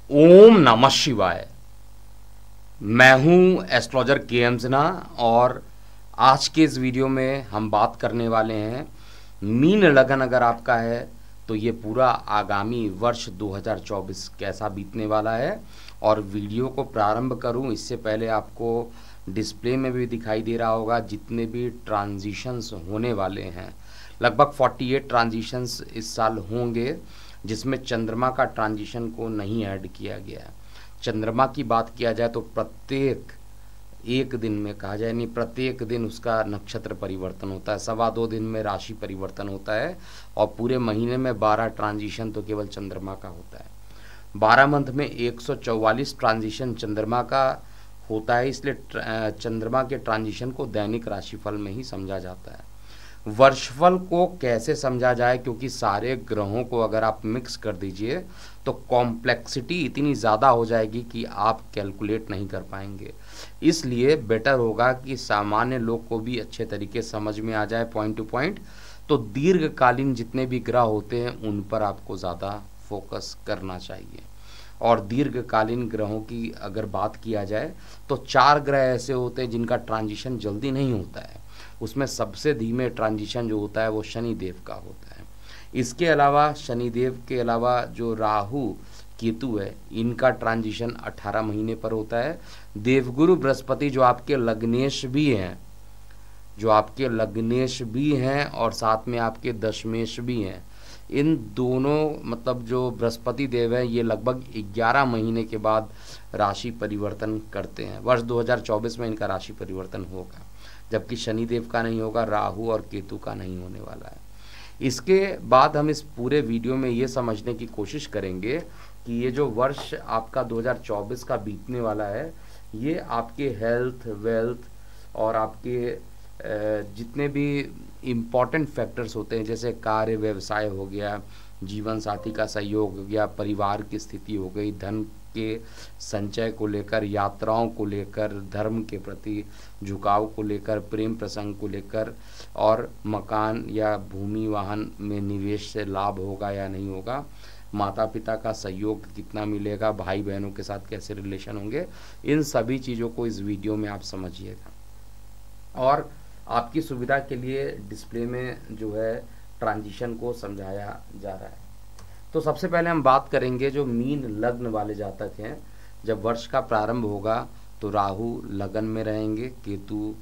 ओम नमः शिवाय। मैं हूं एस्ट्रोलॉजर के एम सिन्हा और आज के इस वीडियो में हम बात करने वाले हैं मीन लगन अगर आपका है तो ये पूरा आगामी वर्ष 2024 कैसा बीतने वाला है। और वीडियो को प्रारंभ करूं इससे पहले आपको डिस्प्ले में भी दिखाई दे रहा होगा जितने भी ट्रांजिशंस होने वाले हैं। लगभग 48 ट्रांजिशंस इस साल होंगे जिसमें चंद्रमा का ट्रांजिशन को नहीं ऐड किया गया है। चंद्रमा की बात किया जाए तो प्रत्येक एक दिन में कहा जाए नहीं, प्रत्येक दिन उसका नक्षत्र परिवर्तन होता है, 2.25 दिन में राशि परिवर्तन होता है और पूरे महीने में 12 ट्रांजिशन तो केवल चंद्रमा का होता है। 12 मंथ में 144 ट्रांजिशन चंद्रमा का होता है, इसलिए चंद्रमा के ट्रांजिशन को दैनिक राशिफल में ही समझा जाता है। वर्षफल को कैसे समझा जाए, क्योंकि सारे ग्रहों को अगर आप मिक्स कर दीजिए तो कॉम्प्लेक्सिटी इतनी ज़्यादा हो जाएगी कि आप कैलकुलेट नहीं कर पाएंगे। इसलिए बेटर होगा कि सामान्य लोग को भी अच्छे तरीके समझ में आ जाए पॉइंट टू पॉइंट। तो दीर्घकालीन जितने भी ग्रह होते हैं उन पर आपको ज़्यादा फोकस करना चाहिए। और दीर्घकालीन ग्रहों की अगर बात किया जाए तो 4 ग्रह ऐसे होते हैं जिनका ट्रांजिशन जल्दी नहीं होता है। उसमें सबसे धीमे ट्रांजिशन जो होता है वो शनि देव का होता है। इसके अलावा शनि देव के अलावा जो राहु केतु है इनका ट्रांजिशन 18 महीने पर होता है। देवगुरु बृहस्पति जो आपके लग्नेश भी हैं और साथ में आपके दशमेश भी हैं, इन दोनों मतलब जो बृहस्पति देव है ये लगभग 11 महीने के बाद राशि परिवर्तन करते हैं। वर्ष 2024 में इनका राशि परिवर्तन होगा, जबकि शनिदेव का नहीं होगा, राहु और केतु का नहीं होने वाला है। इसके बाद हम इस पूरे वीडियो में ये समझने की कोशिश करेंगे कि ये जो वर्ष आपका 2024 का बीतने वाला है ये आपके हेल्थ, वेल्थ और आपके जितने भी इम्पॉर्टेंट फैक्टर्स होते हैं जैसे कार्य व्यवसाय हो गया, जीवन साथी का सहयोग हो गया, परिवार की स्थिति हो गई, धन के संचय को लेकर, यात्राओं को लेकर, धर्म के प्रति झुकाव को लेकर, प्रेम प्रसंग को लेकर और मकान या भूमि वाहन में निवेश से लाभ होगा या नहीं होगा, माता पिता का सहयोग कितना मिलेगा, भाई बहनों के साथ कैसे रिलेशन होंगे, इन सभी चीज़ों को इस वीडियो में आप समझिएगा। और आपकी सुविधा के लिए डिस्प्ले में जो है ट्रांजिशन को समझाया जा रहा है। तो सबसे पहले हम बात करेंगे जो मीन लग्न वाले जातक हैं। जब वर्ष का प्रारंभ होगा तो राहु लगन में रहेंगे, केतु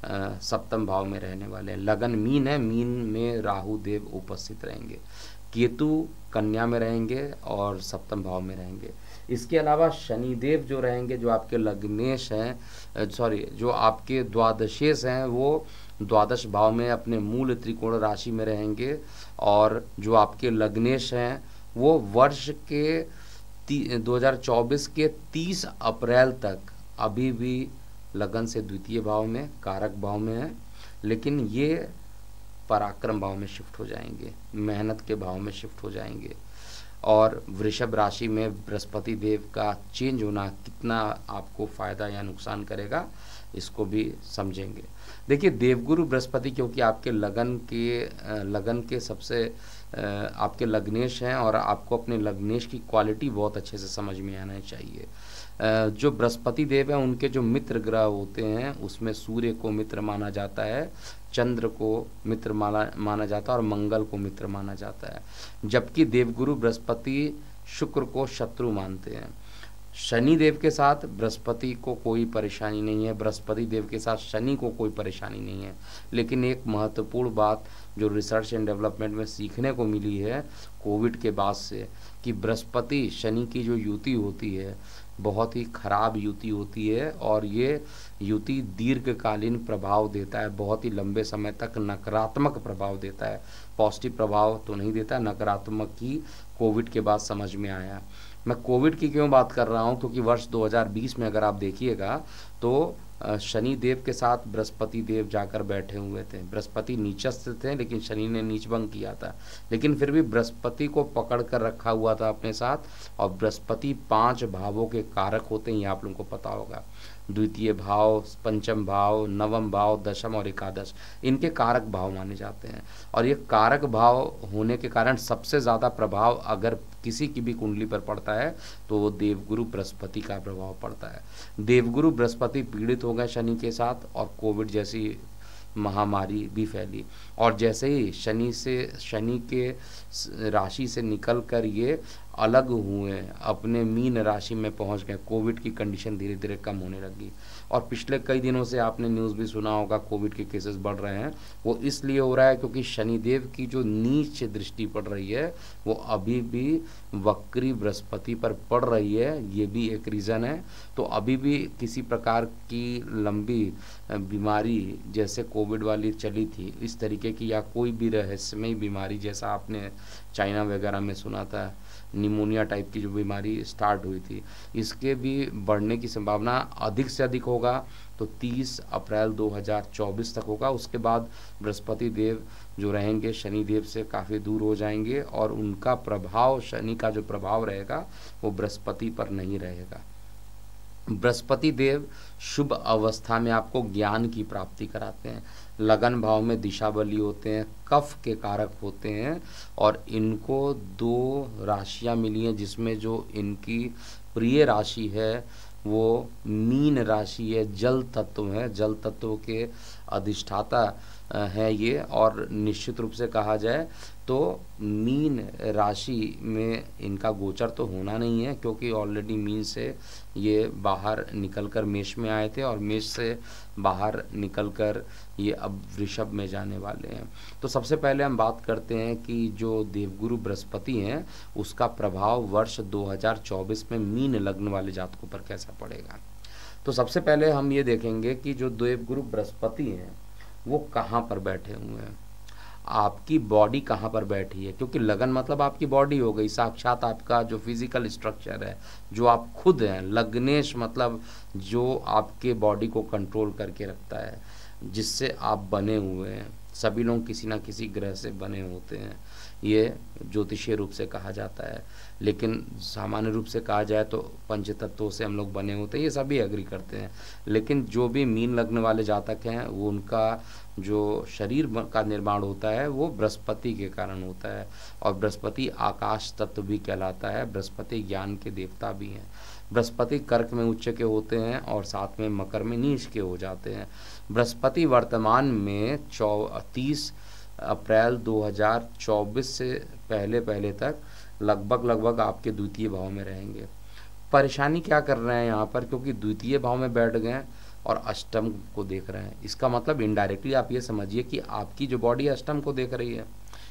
सप्तम भाव में रहने वाले हैं। लगन मीन है, मीन में राहु देव उपस्थित रहेंगे, केतु कन्या में रहेंगे और सप्तम भाव में रहेंगे। इसके अलावा शनिदेव जो रहेंगे जो आपके लग्नेश हैं, जो आपके द्वादशेश हैं वो द्वादश भाव में अपने मूल त्रिकोण राशि में रहेंगे। और जो आपके लग्नेश हैं वो वर्ष के 2024 के 30 अप्रैल तक अभी भी लगन से द्वितीय भाव में, कारक भाव में है, लेकिन ये पराक्रम भाव में शिफ्ट हो जाएंगे, मेहनत के भाव में शिफ्ट हो जाएंगे। और वृषभ राशि में बृहस्पति देव का चेंज होना कितना आपको फ़ायदा या नुकसान करेगा इसको भी समझेंगे। देखिए, देवगुरु बृहस्पति क्योंकि आपके लगन के सबसे आपके लग्नेश हैं और आपको अपने लग्नेश की क्वालिटी बहुत अच्छे से समझ में आना चाहिए। जो बृहस्पति देव हैं उनके जो मित्र ग्रह होते हैं उसमें सूर्य को मित्र माना जाता है, चंद्र को मित्र माना जाता है और मंगल को मित्र माना जाता है, जबकि देवगुरु बृहस्पति शुक्र को शत्रु मानते हैं। शनि देव के साथ बृहस्पति को कोई परेशानी नहीं है, बृहस्पति देव के साथ शनि को कोई परेशानी नहीं है। लेकिन एक महत्वपूर्ण बात जो रिसर्च एंड डेवलपमेंट में सीखने को मिली है कोविड के बाद से, कि बृहस्पति शनि की जो युति होती है बहुत ही खराब युति होती है और ये युति दीर्घकालीन प्रभाव देता है, बहुत ही लंबे समय तक नकारात्मक प्रभाव देता है, पॉजिटिव प्रभाव तो नहीं देता, नकारात्मक ही कोविड के बाद समझ में आया। मैं कोविड की क्यों बात कर रहा हूँ, क्योंकि वर्ष 2020 में अगर आप देखिएगा तो शनि देव के साथ बृहस्पति देव जाकर बैठे हुए थे। बृहस्पति नीचस्थ थे लेकिन शनि ने नीचभंग किया था, लेकिन फिर भी बृहस्पति को पकड़ कर रखा हुआ था अपने साथ। और बृहस्पति 5 भावों के कारक होते हैं, ये आप लोगों को पता होगा। द्वितीय भाव, पंचम भाव, नवम भाव, दशम और एकादश, इनके कारक भाव माने जाते हैं। और ये कारक भाव होने के कारण सबसे ज़्यादा प्रभाव अगर किसी की भी कुंडली पर पड़ता है तो वो देवगुरु बृहस्पति का प्रभाव पड़ता है। देवगुरु बृहस्पति पीड़ित हो गए शनि के साथ और कोविड जैसी महामारी भी फैली। और जैसे ही शनि के राशि से निकल कर ये अलग हुए, अपने मीन राशि में पहुंच गए, कोविड की कंडीशन धीरे धीरे कम होने लगी। और पिछले कई दिनों से आपने न्यूज़ भी सुना होगा, कोविड के केसेस बढ़ रहे हैं। वो इसलिए हो रहा है क्योंकि शनिदेव की जो नीच दृष्टि पड़ रही है वो अभी भी वक्री बृहस्पति पर पड़ रही है, ये भी एक रीज़न है। तो अभी भी किसी प्रकार की लंबी बीमारी जैसे कोविड वाली चली थी इस तरीके की, या कोई भी रहस्यमय बीमारी जैसा आपने चाइना वगैरह में सुना था, निमोनिया टाइप की जो बीमारी स्टार्ट हुई थी, इसके भी बढ़ने की संभावना अधिक से अधिक होगा। तो 30 अप्रैल 2024 तक होगा। उसके बाद बृहस्पति देव जो रहेंगे शनि देव से काफ़ी दूर हो जाएंगे और उनका प्रभाव, शनि का जो प्रभाव रहेगा वो बृहस्पति पर नहीं रहेगा। बृहस्पति देव शुभ अवस्था में आपको ज्ञान की प्राप्ति कराते हैं। लगन भाव में दिशा बली होते हैं, कफ के कारक होते हैं। और इनको 2 राशियां मिली हैं जिसमें जो इनकी प्रिय राशि है वो मीन राशि है, जल तत्व है, जल तत्व के अधिष्ठाता है ये। और निश्चित रूप से कहा जाए तो मीन राशि में इनका गोचर तो होना नहीं है क्योंकि ऑलरेडी मीन से ये बाहर निकलकर मेष में आए थे और मेष से बाहर निकलकर ये अब वृषभ में जाने वाले हैं। तो सबसे पहले हम बात करते हैं कि जो देवगुरु बृहस्पति हैं उसका प्रभाव वर्ष 2024 में मीन लग्न वाले जातकों पर कैसा पड़ेगा। तो सबसे पहले हम ये देखेंगे कि जो देवगुरु बृहस्पति हैं वो कहाँ पर बैठे हुए हैं, आपकी बॉडी कहाँ पर बैठी है। क्योंकि लगन मतलब आपकी बॉडी हो गई, साक्षात आपका जो फिजिकल स्ट्रक्चर है, जो आप खुद हैं। लग्नेश मतलब जो आपके बॉडी को कंट्रोल करके रखता है, जिससे आप बने हुए हैं। सभी लोग किसी ना किसी ग्रह से बने होते हैं, ये ज्योतिषीय रूप से कहा जाता है। लेकिन सामान्य रूप से कहा जाए तो पंचतत्वों से हम लोग बने होते हैं, ये सभी एग्री करते हैं। लेकिन जो भी मीन लग्न वाले जातक हैं वो उनका जो शरीर का निर्माण होता है वो बृहस्पति के कारण होता है। और बृहस्पति आकाश तत्व भी कहलाता है, बृहस्पति ज्ञान के देवता भी हैं। बृहस्पति कर्क में उच्च के होते हैं और साथ में मकर में नीच के हो जाते हैं। बृहस्पति वर्तमान में 30 अप्रैल 2024 से पहले तक लगभग आपके द्वितीय भाव में रहेंगे। परेशानी क्या कर रहे हैं यहाँ पर, क्योंकि द्वितीय भाव में बैठ गए और अष्टम को देख रहे हैं। इसका मतलब इनडायरेक्टली आप ये समझिए कि आपकी जो बॉडी अष्टम को देख रही है,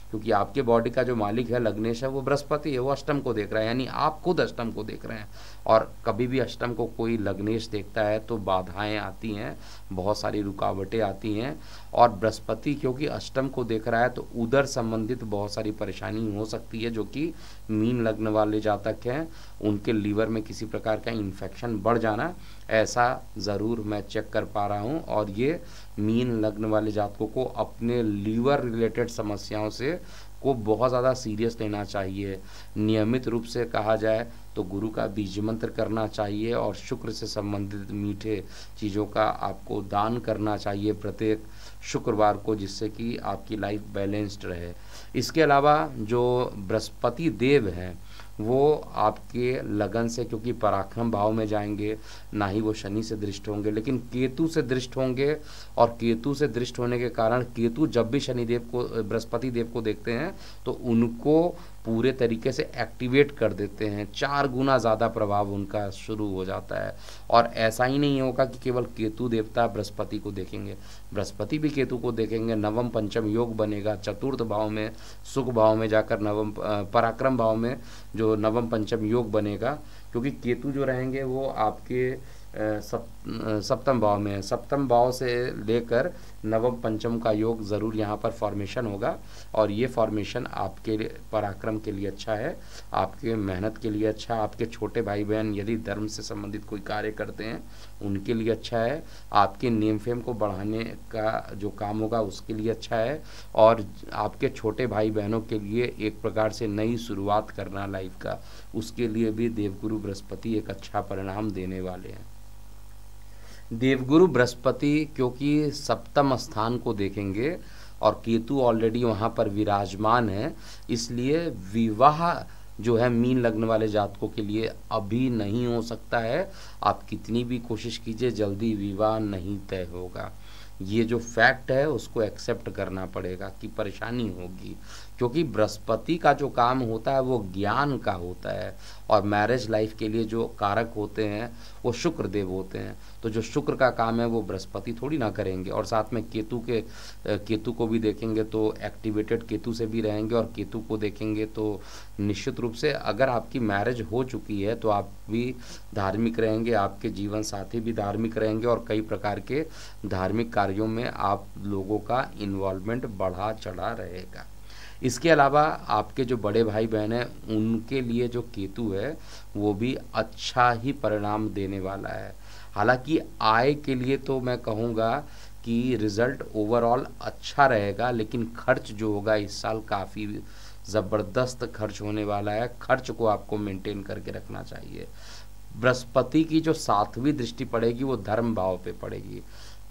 क्योंकि आपके बॉडी का जो मालिक है लग्नेश है वो बृहस्पति है, वो अष्टम को देख रहा है, यानी आप खुद अष्टम को देख रहे हैं। और कभी भी अष्टम को कोई लग्नेश देखता है तो बाधाएं आती हैं, बहुत सारी रुकावटें आती हैं। और बृहस्पति क्योंकि अष्टम को देख रहा है तो उदर संबंधित बहुत सारी परेशानी हो सकती है, जो कि मीन लग्न वाले जातक हैं उनके लीवर में किसी प्रकार का इन्फेक्शन बढ़ जाना, ऐसा ज़रूर मैं चेक कर पा रहा हूँ। और ये मीन लग्न वाले जातकों को अपने लीवर रिलेटेड समस्याओं से को बहुत ज़्यादा सीरियस लेना चाहिए। नियमित रूप से कहा जाए तो गुरु का बीज मंत्र करना चाहिए और शुक्र से संबंधित मीठे चीज़ों का आपको दान करना चाहिए प्रत्येक शुक्रवार को, जिससे कि आपकी लाइफ बैलेंस्ड रहे। इसके अलावा जो बृहस्पति देव हैं वो आपके लगन से, क्योंकि पराक्रम भाव में जाएंगे, ना ही वो शनि से दृष्ट होंगे लेकिन केतु से दृष्ट होंगे। और केतु से दृष्ट होने के कारण केतु जब भी शनिदेव को, बृहस्पति देव को देखते हैं तो उनको पूरे तरीके से एक्टिवेट कर देते हैं, 4 गुना ज़्यादा प्रभाव उनका शुरू हो जाता है। और ऐसा ही नहीं होगा कि केवल केतु देवता बृहस्पति को देखेंगे, बृहस्पति भी केतु को देखेंगे। नवम पंचम योग बनेगा, चतुर्थ भाव में सुख भाव में जाकर नवम पराक्रम भाव में जो नवम पंचम योग बनेगा, क्योंकि केतु जो रहेंगे वो आपके सप्तम भाव में है। सप्तम भाव से लेकर नवम पंचम का योग ज़रूर यहाँ पर फॉर्मेशन होगा, और ये फॉर्मेशन आपके पराक्रम के लिए अच्छा है, आपके मेहनत के लिए अच्छा है, आपके छोटे भाई बहन यदि धर्म से संबंधित कोई कार्य करते हैं उनके लिए अच्छा है, आपके नेम फेम को बढ़ाने का जो काम होगा उसके लिए अच्छा है, और आपके छोटे भाई बहनों के लिए एक प्रकार से नई शुरुआत करना लाइफ का, उसके लिए भी देवगुरु बृहस्पति एक अच्छा परिणाम देने वाले हैं। देवगुरु बृहस्पति क्योंकि सप्तम स्थान को देखेंगे और केतु ऑलरेडी वहाँ पर विराजमान है, इसलिए विवाह जो है मीन लग्न वाले जातकों के लिए अभी नहीं हो सकता है। आप कितनी भी कोशिश कीजिए जल्दी विवाह नहीं तय होगा। ये जो फैक्ट है उसको एक्सेप्ट करना पड़ेगा कि परेशानी होगी, क्योंकि बृहस्पति का जो काम होता है वो ज्ञान का होता है, और मैरिज लाइफ के लिए जो कारक होते हैं वो शुक्र देव होते हैं। तो जो शुक्र का काम है वो बृहस्पति थोड़ी ना करेंगे। और साथ में केतु को भी देखेंगे तो एक्टिवेटेड केतु से भी रहेंगे, और केतु को देखेंगे तो निश्चित रूप से अगर आपकी मैरिज हो चुकी है तो आप भी धार्मिक रहेंगे, आपके जीवन साथी भी धार्मिक रहेंगे, और कई प्रकार के धार्मिक कार्यों में आप लोगों का इन्वॉल्वमेंट बढ़ा चढ़ा रहेगा। इसके अलावा आपके जो बड़े भाई बहन हैं उनके लिए जो केतु है वो भी अच्छा ही परिणाम देने वाला है। हालांकि आय के लिए तो मैं कहूँगा कि रिज़ल्ट ओवरऑल अच्छा रहेगा, लेकिन खर्च जो होगा इस साल काफ़ी ज़बरदस्त खर्च होने वाला है। खर्च को आपको मेंटेन करके रखना चाहिए। बृहस्पति की जो 7वीं दृष्टि पड़ेगी वो धर्म भाव पे पड़ेगी,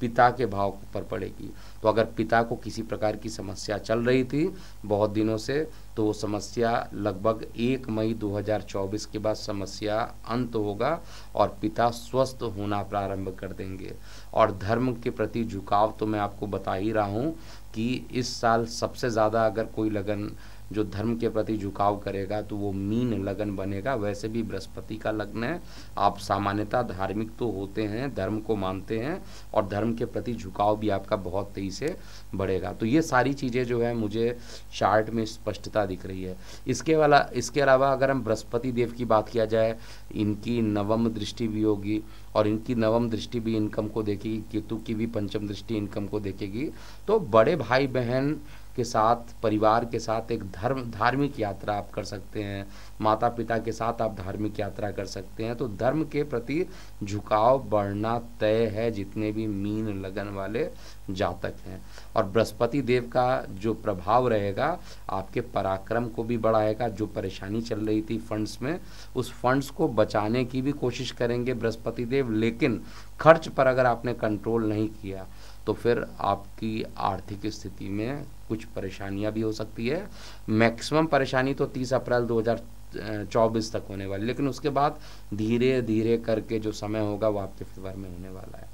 पिता के भाव पर पड़ेगी। तो अगर पिता को किसी प्रकार की समस्या चल रही थी बहुत दिनों से, तो वो समस्या लगभग 1 मई 2024 के बाद समस्या अंत होगा और पिता स्वस्थ होना प्रारंभ कर देंगे। और धर्म के प्रति झुकाव तो मैं आपको बता ही रहा हूँ कि इस साल सबसे ज़्यादा अगर कोई लगन जो धर्म के प्रति झुकाव करेगा तो वो मीन लगन बनेगा। वैसे भी बृहस्पति का लग्न है, आप सामान्यतः धार्मिक तो होते हैं, धर्म को मानते हैं, और धर्म के प्रति झुकाव भी आपका बहुत तेजी से बढ़ेगा। तो ये सारी चीज़ें जो है मुझे चार्ट में स्पष्टता दिख रही है। इसके अलावा अगर हम बृहस्पति देव की बात किया जाए, इनकी नवम दृष्टि भी होगी, और इनकी नवम दृष्टि भी इनकम को देखेगी, केतु की भी पंचम दृष्टि इनकम को देखेगी। तो बड़े भाई बहन के साथ, परिवार के साथ एक धार्मिक यात्रा आप कर सकते हैं, माता पिता के साथ आप धार्मिक यात्रा कर सकते हैं। तो धर्म के प्रति झुकाव बढ़ना तय है जितने भी मीन लगन वाले जातक हैं। और बृहस्पति देव का जो प्रभाव रहेगा आपके पराक्रम को भी बढ़ाएगा। जो परेशानी चल रही थी फंड्स में, उस फंड्स को बचाने की भी कोशिश करेंगे बृहस्पति देव, लेकिन खर्च पर अगर आपने कंट्रोल नहीं किया तो फिर आपकी आर्थिक स्थिति में कुछ परेशानियां भी हो सकती है। मैक्सिमम परेशानी तो 30 अप्रैल 2024 तक होने वाली, लेकिन उसके बाद धीरे धीरे करके जो समय होगा वो आपके फेवर में होने वाला है।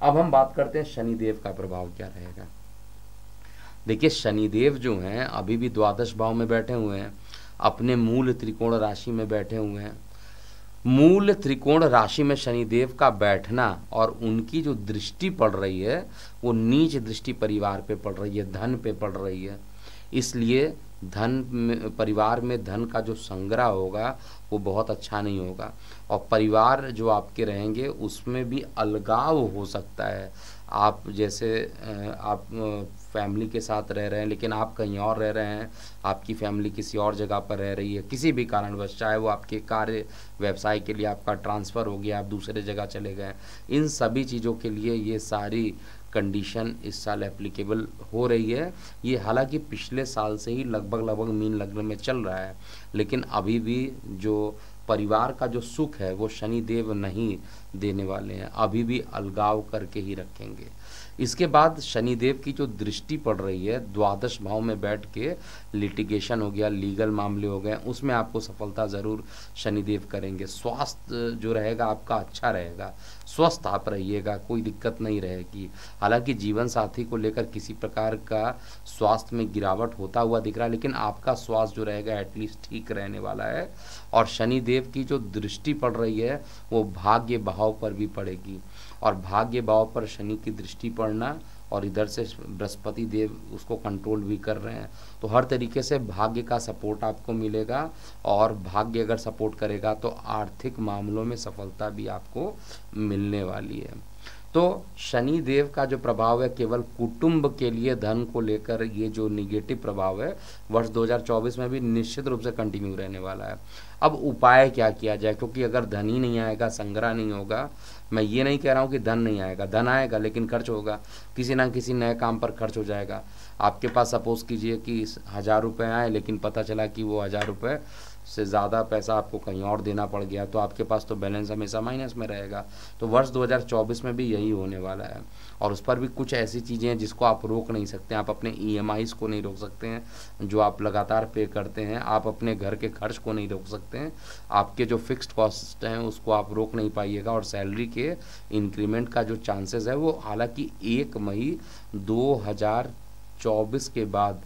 अब हम बात करते हैं शनिदेव का प्रभाव क्या रहेगा। देखिए, शनिदेव जो हैं अभी भी द्वादश भाव में बैठे हुए हैं, अपने मूल त्रिकोण राशि में बैठे हुए हैं। मूल त्रिकोण राशि में शनिदेव का बैठना और उनकी जो दृष्टि पड़ रही है वो नीच दृष्टि परिवार पे पड़ रही है, धन पे पड़ रही है। इसलिए परिवार में धन का जो संग्रह होगा वो बहुत अच्छा नहीं होगा, और परिवार जो आपके रहेंगे उसमें भी अलगाव हो सकता है। आप जैसे आप फैमिली के साथ रह रहे हैं लेकिन आप कहीं और रह रहे हैं, आपकी फैमिली किसी और जगह पर रह रही है, किसी भी कारणवश, चाहे वो आपके कार्य व्यवसाय के लिए आपका ट्रांसफ़र हो गया, आप दूसरे जगह चले गए, इन सभी चीज़ों के लिए ये सारी कंडीशन इस साल एप्लीकेबल हो रही है। ये हालांकि पिछले साल से ही लगभग मीन लग्न में चल रहा है, लेकिन अभी भी जो परिवार का जो सुख है वो शनिदेव नहीं देने वाले हैं, अभी भी अलगाव करके ही रखेंगे। इसके बाद शनिदेव की जो दृष्टि पड़ रही है द्वादश भाव में बैठ के, लिटिगेशन हो गया, लीगल मामले हो गए, उसमें आपको सफलता ज़रूर शनिदेव करेंगे। स्वास्थ्य जो रहेगा आपका अच्छा रहेगा, स्वस्थ आप रहिएगा, कोई दिक्कत नहीं रहेगी। हालांकि जीवन साथी को लेकर किसी प्रकार का स्वास्थ्य में गिरावट होता हुआ दिख रहा है, लेकिन आपका स्वास्थ्य जो रहेगा एटलीस्ट ठीक रहने वाला है। और शनिदेव की जो दृष्टि पड़ रही है वो भाग्य भाव पर भी पड़ेगी, और भाग्य भाव पर शनि की दृष्टि पड़ना और इधर से बृहस्पति देव उसको कंट्रोल भी कर रहे हैं। तो हर तरीके से भाग्य का सपोर्ट आपको मिलेगा, और भाग्य अगर सपोर्ट करेगा तो आर्थिक मामलों में सफलता भी आपको मिलने वाली है। तो शनि देव का जो प्रभाव है केवल कुटुंब के लिए धन को लेकर, ये जो निगेटिव प्रभाव है वर्ष 2024 में भी निश्चित रूप से कंटिन्यू रहने वाला है। अब उपाय क्या किया जाए, क्योंकि अगर धन ही नहीं आएगा, संग्रह नहीं होगा, मैं ये नहीं कह रहा हूँ कि धन नहीं आएगा, धन आएगा लेकिन खर्च होगा, किसी ना किसी नए काम पर खर्च हो जाएगा। आपके पास सपोज कीजिए कि 1000 रुपये आए, लेकिन पता चला कि वो 1000 रुपये से ज़्यादा पैसा आपको कहीं और देना पड़ गया, तो आपके पास तो बैलेंस हमेशा माइनस में रहेगा। तो वर्ष 2024 में भी यही होने वाला है, और उस पर भी कुछ ऐसी चीज़ें हैं जिसको आप रोक नहीं सकते। आप अपने EMIs को नहीं रोक सकते हैं जो आप लगातार पे करते हैं, आप अपने घर के खर्च को नहीं रोक सकते हैं, आपके जो फिक्स्ड कॉस्ट हैं उसको आप रोक नहीं पाइएगा, और सैलरी के इंक्रीमेंट का जो चांसेस है वो हालांकि 1 मई 2024 के बाद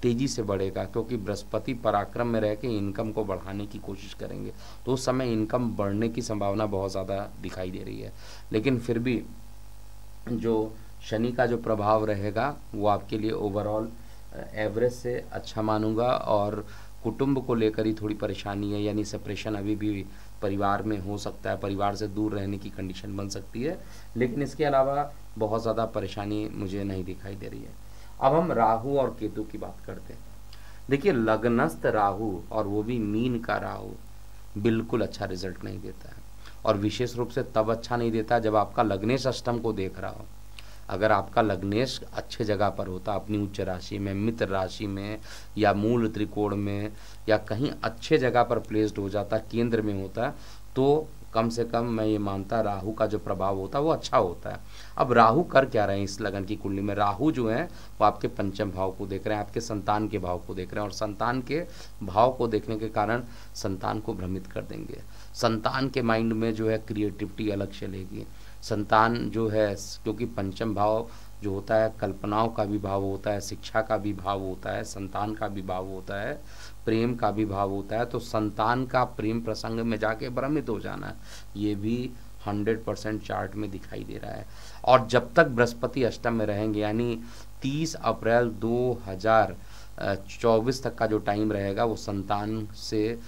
तेज़ी से बढ़ेगा, क्योंकि बृहस्पति पराक्रम में रह के इनकम को बढ़ाने की कोशिश करेंगे, तो उस समय इनकम बढ़ने की संभावना बहुत ज़्यादा दिखाई दे रही है। लेकिन फिर भी जो शनि का जो प्रभाव रहेगा वो आपके लिए ओवरऑल एवरेज से अच्छा मानूंगा। और कुटुंब को लेकर ही थोड़ी परेशानी है, यानी सेपरेशन अभी भी परिवार में हो सकता है, परिवार से दूर रहने की कंडीशन बन सकती है, लेकिन इसके अलावा बहुत ज़्यादा परेशानी मुझे नहीं दिखाई दे रही है। अब हम राहु और केतु की बात करते हैं। देखिए, लग्नस्थ राहु, और वो भी मीन का राहु, बिल्कुल अच्छा रिजल्ट नहीं देता है, और विशेष रूप से तब अच्छा नहीं देता जब आपका लग्नेश अष्टम को देख रहा हो। अगर आपका लग्नेश अच्छे जगह पर होता, अपनी उच्च राशि में, मित्र राशि में, या मूल त्रिकोण में, या कहीं अच्छे जगह पर प्लेस्ड हो जाता, केंद्र में होता, तो कम से कम मैं ये मानता राहु का जो प्रभाव होता है वो अच्छा होता है। अब राहु कर क्या रहे हैं इस लगन की कुंडली में? राहु जो है वो आपके पंचम भाव को देख रहे हैं, आपके संतान के भाव को देख रहे हैं, और संतान के भाव को देखने के कारण संतान को भ्रमित कर देंगे। संतान के माइंड में जो है क्रिएटिविटी अलग चलेगी। संतान जो है, क्योंकि पंचम भाव जो होता है कल्पनाओं का भी भाव होता है, शिक्षा का भी भाव होता है, संतान का भी भाव होता है, प्रेम का भी भाव होता है, तो संतान का प्रेम प्रसंग में जाके भ्रमित हो जाना, ये भी 100% चार्ट में दिखाई दे रहा है। और जब तक बृहस्पति अष्टम में रहेंगे, यानी 30 अप्रैल 2024 तक का जो टाइम रहेगा वो संतान से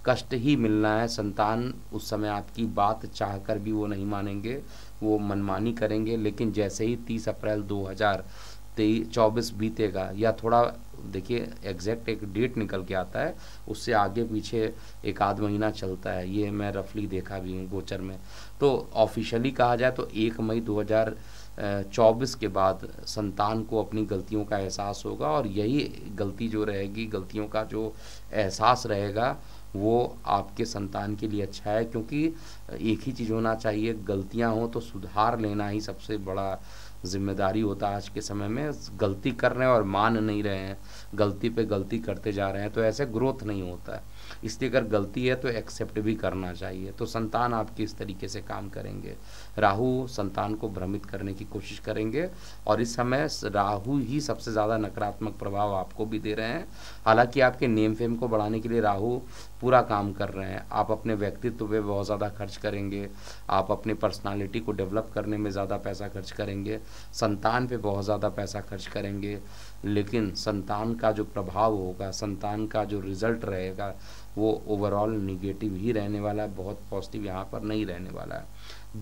कष्ट ही मिलना है। संतान उस समय आपकी बात चाहकर भी वो नहीं मानेंगे, वो मनमानी करेंगे। लेकिन जैसे ही 30 अप्रैल 2024 बीतेगा, या थोड़ा देखिए एग्जैक्ट एक डेट निकल के आता है, उससे आगे पीछे एक आध महीना चलता है, ये मैं रफली देखा भी हूँ गोचर में। तो ऑफिशियली कहा जाए तो 1 मई 2024 के बाद संतान को अपनी गलतियों का एहसास होगा, और यही गलती जो रहेगी, गलतियों का जो एहसास रहेगा वो आपके संतान के लिए अच्छा है। क्योंकि एक ही चीज़ होना चाहिए, गलतियां हो तो सुधार लेना ही सबसे बड़ा जिम्मेदारी होता है। आज के समय में गलती कर रहे हैं और मान नहीं रहे हैं, गलती पे गलती करते जा रहे हैं, तो ऐसे ग्रोथ नहीं होता है। इसलिए अगर गलती है तो एक्सेप्ट भी करना चाहिए। तो संतान आपकी इस तरीके से काम करेंगे, राहु संतान को भ्रमित करने की कोशिश करेंगे, और इस समय राहु ही सबसे ज़्यादा नकारात्मक प्रभाव आपको भी दे रहे हैं। हालांकि आपके नेम फेम को बढ़ाने के लिए राहु पूरा काम कर रहे हैं। आप अपने व्यक्तित्व पे बहुत ज़्यादा खर्च करेंगे, आप अपनी पर्सनालिटी को डेवलप करने में ज़्यादा पैसा खर्च करेंगे, संतान पे बहुत ज़्यादा पैसा खर्च करेंगे, लेकिन संतान का जो प्रभाव होगा, संतान का जो रिजल्ट रहेगा वो ओवरऑल निगेटिव ही रहने वाला है, बहुत पॉजिटिव यहाँ पर नहीं रहने वाला है।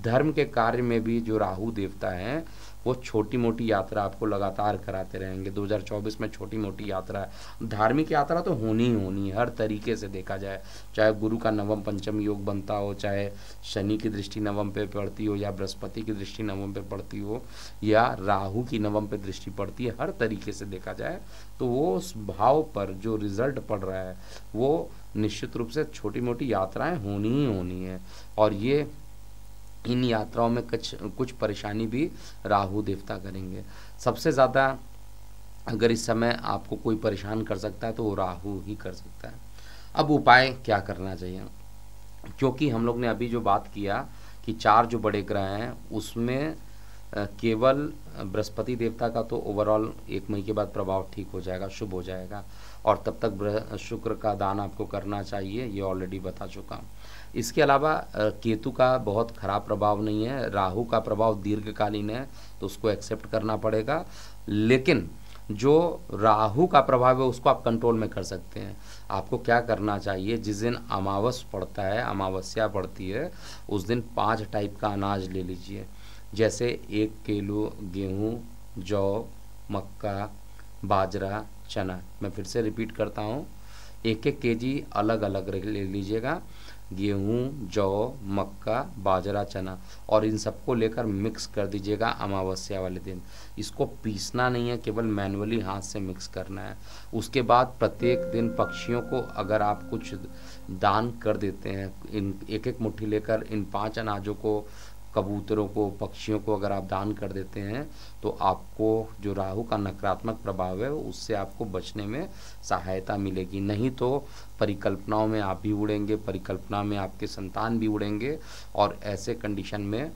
धर्म के कार्य में भी जो राहु देवता हैं वो छोटी मोटी यात्रा आपको लगातार कराते रहेंगे। 2024 में छोटी मोटी यात्रा है, धार्मिक यात्रा तो होनी ही होनी है हर तरीके से देखा जाए, चाहे गुरु का नवम पंचम योग बनता हो, चाहे शनि की दृष्टि नवम पे पड़ती हो, या बृहस्पति की दृष्टि नवम पे पड़ती हो, या राहु की नवम पे दृष्टि पड़ती है, हर तरीके से देखा जाए तो वो उस भाव पर जो रिजल्ट पड़ रहा है वो निश्चित रूप से छोटी मोटी यात्राएं होनी ही होनी है। और ये इन यात्राओं में कुछ परेशानी भी राहु देवता करेंगे। सबसे ज़्यादा अगर इस समय आपको कोई परेशान कर सकता है तो वो राहु ही कर सकता है। अब उपाय क्या करना चाहिए? क्योंकि हम लोग ने अभी जो बात किया कि 4 जो बड़े ग्रह हैं उसमें केवल बृहस्पति देवता का तो ओवरऑल 1 मई के बाद प्रभाव ठीक हो जाएगा, शुभ हो जाएगा, और तब तक शुक्र का दान आपको करना चाहिए, ये ऑलरेडी बता चुका हूँ। इसके अलावा केतु का बहुत खराब प्रभाव नहीं है, राहु का प्रभाव दीर्घकालीन है तो उसको एक्सेप्ट करना पड़ेगा, लेकिन जो राहु का प्रभाव है उसको आप कंट्रोल में कर सकते हैं। आपको क्या करना चाहिए, जिस दिन अमावस पड़ता है, अमावस्या पड़ती है, उस दिन 5 टाइप का अनाज ले लीजिए, जैसे 1 किलो गेहूँ, जौ, मक्का, बाजरा, चना। मैं फिर से रिपीट करता हूँ, 1-1 केजी अलग अलग ले लीजिएगा, गेहूँ, जौ, मक्का, बाजरा, चना, और इन सबको लेकर मिक्स कर दीजिएगा अमावस्या वाले दिन। इसको पीसना नहीं है, केवल मैनुअली हाथ से मिक्स करना है। उसके बाद प्रत्येक दिन पक्षियों को अगर आप कुछ दान कर देते हैं, इन 1-1 मुट्ठी लेकर इन 5 अनाजों को, कबूतरों को, पक्षियों को अगर आप दान कर देते हैं तो आपको जो राहु का नकारात्मक प्रभाव है उससे आपको बचने में सहायता मिलेगी। नहीं तो परिकल्पनाओं में आप भी उड़ेंगे, परिकल्पना में आपके संतान भी उड़ेंगे, और ऐसे कंडीशन में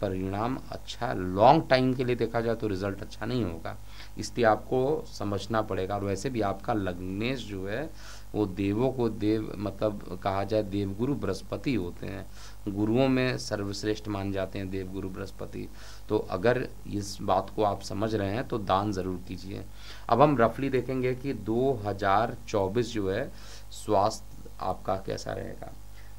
परिणाम अच्छा लॉन्ग टाइम के लिए देखा जाए तो रिजल्ट अच्छा नहीं होगा। इसलिए आपको समझना पड़ेगा। और वैसे भी आपका लग्नेश जो है वो देवों को देव मतलब कहा जाए देवगुरु बृहस्पति होते हैं, गुरुओं में सर्वश्रेष्ठ मान जाते हैं देवगुरु बृहस्पति। तो अगर इस बात को आप समझ रहे हैं तो दान ज़रूर कीजिए। अब हम रफली देखेंगे कि 2024 जो है स्वास्थ्य आपका कैसा रहेगा।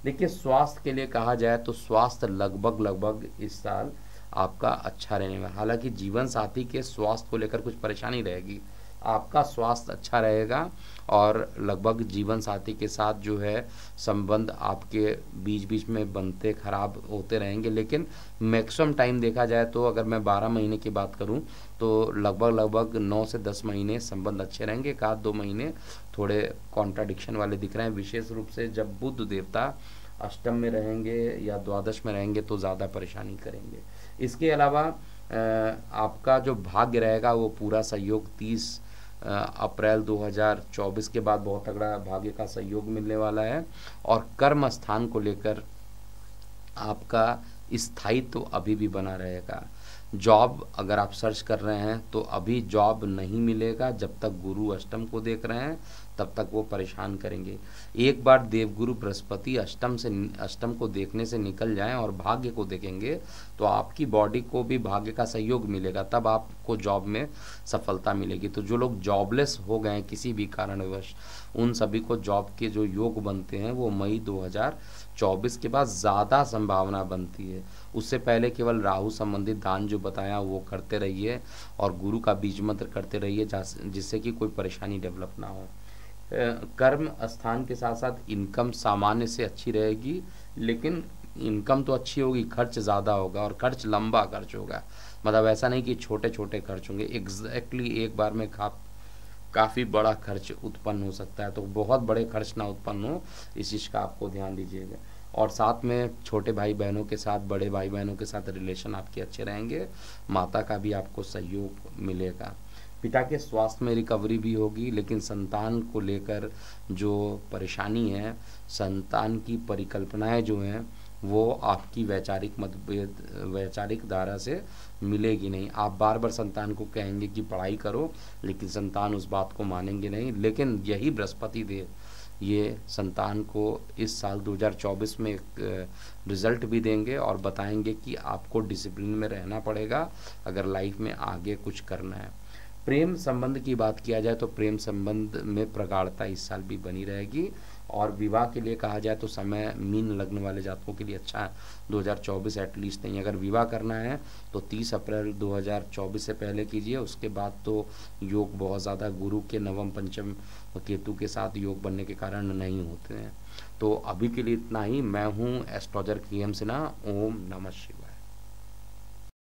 देखिए, स्वास्थ्य के लिए कहा जाए तो स्वास्थ्य लगभग इस साल आपका अच्छा रहने वाला। हालांकि जीवन साथी के स्वास्थ्य को लेकर कुछ परेशानी रहेगी, आपका स्वास्थ्य अच्छा रहेगा, और लगभग जीवन साथी के साथ जो है संबंध आपके बीच बीच में बनते खराब होते रहेंगे, लेकिन मैक्सिमम टाइम देखा जाए तो अगर मैं 12 महीने की बात करूं तो लगभग 9 से 10 महीने संबंध अच्छे रहेंगे। 1-2 महीने थोड़े कॉन्ट्राडिक्शन वाले दिख रहे हैं, विशेष रूप से जब बुध देवता अष्टम में रहेंगे या द्वादश में रहेंगे तो ज़्यादा परेशानी करेंगे। इसके अलावा आपका जो भाग्य रहेगा वो पूरा सहयोग 30 अप्रैल 2024 के बाद बहुत तगड़ा भाग्य का सहयोग मिलने वाला है। और कर्म स्थान को लेकर आपका स्थायित्व तो अभी भी बना रहेगा। जॉब अगर आप सर्च कर रहे हैं तो अभी जॉब नहीं मिलेगा, जब तक गुरु अष्टम को देख रहे हैं तब तक वो परेशान करेंगे। एक बार देवगुरु बृहस्पति अष्टम को देखने से निकल जाएं और भाग्य को देखेंगे तो आपकी बॉडी को भी भाग्य का सहयोग मिलेगा, तब आपको जॉब में सफलता मिलेगी। तो जो लोग जॉबलेस हो गए हैं किसी भी कारणवश, उन सभी को जॉब के जो योग बनते हैं वो मई 2024 के बाद ज़्यादा संभावना बनती है। उससे पहले केवल राहु संबंधित दान जो बताया वो करते रहिए और गुरु का बीज मंत्र करते रहिए, जिससे कि कोई परेशानी डेवलप ना हो। कर्म स्थान के साथ साथ इनकम सामान्य से अच्छी रहेगी, लेकिन इनकम तो अच्छी होगी, खर्च ज़्यादा होगा, और खर्च लंबा खर्च होगा। मतलब ऐसा नहीं कि छोटे छोटे खर्च होंगे, एग्जैक्टली एक बार में काफ़ी बड़ा खर्च उत्पन्न हो सकता है। तो बहुत बड़े खर्च ना उत्पन्न हो, इस चीज़ का आपको ध्यान दीजिएगा। और साथ में छोटे भाई बहनों के साथ, बड़े भाई बहनों के साथ रिलेशन आपके अच्छे रहेंगे। माता का भी आपको सहयोग मिलेगा। पिता के स्वास्थ्य में रिकवरी भी होगी, लेकिन संतान को लेकर जो परेशानी है, संतान की परिकल्पनाएं जो हैं वो आपकी वैचारिक धारा से मिलेगी नहीं। आप बार बार संतान को कहेंगे कि पढ़ाई करो, लेकिन संतान उस बात को मानेंगे नहीं। लेकिन यही बृहस्पति देव ये संतान को इस साल 2024 में एक रिजल्ट भी देंगे और बताएंगे कि आपको डिसिप्लिन में रहना पड़ेगा अगर लाइफ में आगे कुछ करना है। प्रेम संबंध की बात किया जाए तो प्रेम संबंध में प्रगाढ़ता इस साल भी बनी रहेगी। और विवाह के लिए कहा जाए तो समय मीन लग्न वाले जातकों के लिए अच्छा है, 2024 एटलीस्ट नहीं। अगर विवाह करना है तो 30 अप्रैल 2024 से पहले कीजिए, उसके बाद तो योग बहुत ज़्यादा गुरु के नवम पंचम केतु के साथ योग बनने के कारण नहीं होते हैं। तो अभी के लिए इतना ही। मैं हूँ एस्ट्रोलॉजर KM सिन्हा। ओम नमः शिवाय।